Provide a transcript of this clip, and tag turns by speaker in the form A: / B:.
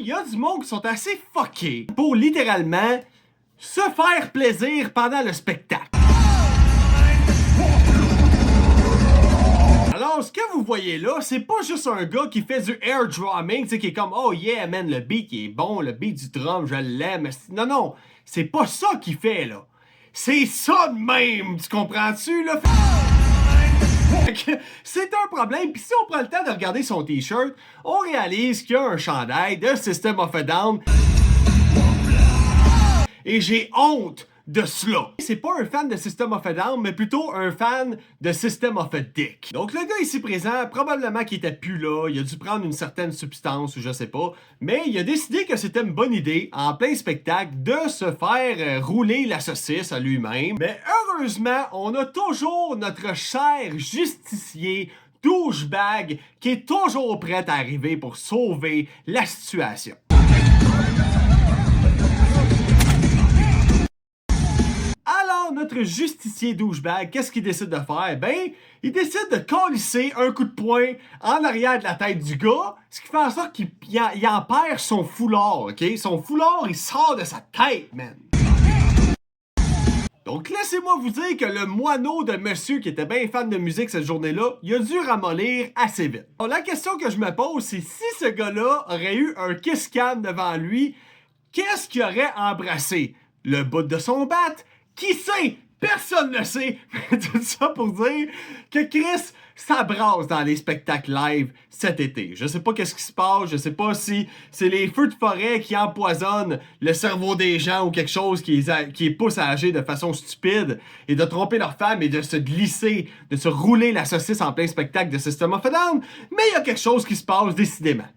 A: y a du monde qui sont assez fuckés pour littéralement se faire plaisir pendant le spectacle. Alors, ce que vous voyez là, c'est pas juste un gars qui fait du air drumming, tu sais, qui est comme, oh yeah, man, le beat il est bon, le beat du drum, je l'aime. Non, non, c'est pas ça qu'il fait, là. C'est ça de même, tu comprends-tu, là? C'est un problème, puis si on prend le temps de regarder son t-shirt, on réalise qu'il y a un chandail de System of a Down. Et j'ai honte de cela. C'est pas un fan de System of a Down, mais plutôt un fan de System of a Dick. Donc le gars ici présent, probablement qu'il était plus là, il a dû prendre une certaine substance ou je sais pas, mais il a décidé que c'était une bonne idée, en plein spectacle, de se faire rouler la saucisse à lui-même. Mais heureusement, on a toujours notre cher justicier douchebag qui est toujours prêt à arriver pour sauver la situation. Notre justicier douchebag, qu'est-ce qu'il décide de faire? Ben, il décide de colisser un coup de poing en arrière de la tête du gars, ce qui fait en sorte qu'il en perd son foulard, ok? Son foulard, il sort de sa tête, man! Donc laissez-moi vous dire que le moineau de monsieur qui était bien fan de musique cette journée-là, il a dû ramollir assez vite. Bon, la question que je me pose, c'est si ce gars-là aurait eu un kiss cam devant lui, qu'est-ce qu'il aurait embrassé? Le bout de son bat? Qui sait? Personne ne sait. Tout ça pour dire que Chris, ça brasse dans les spectacles live cet été. Je sais pas qu'est-ce qui se passe, je sais pas si c'est les feux de forêt qui empoisonnent le cerveau des gens ou quelque chose qui les pousse à agir de façon stupide et de tromper leur femme et de se glisser, de se rouler la saucisse en plein spectacle de System of a Down, mais il y a quelque chose qui se passe décidément.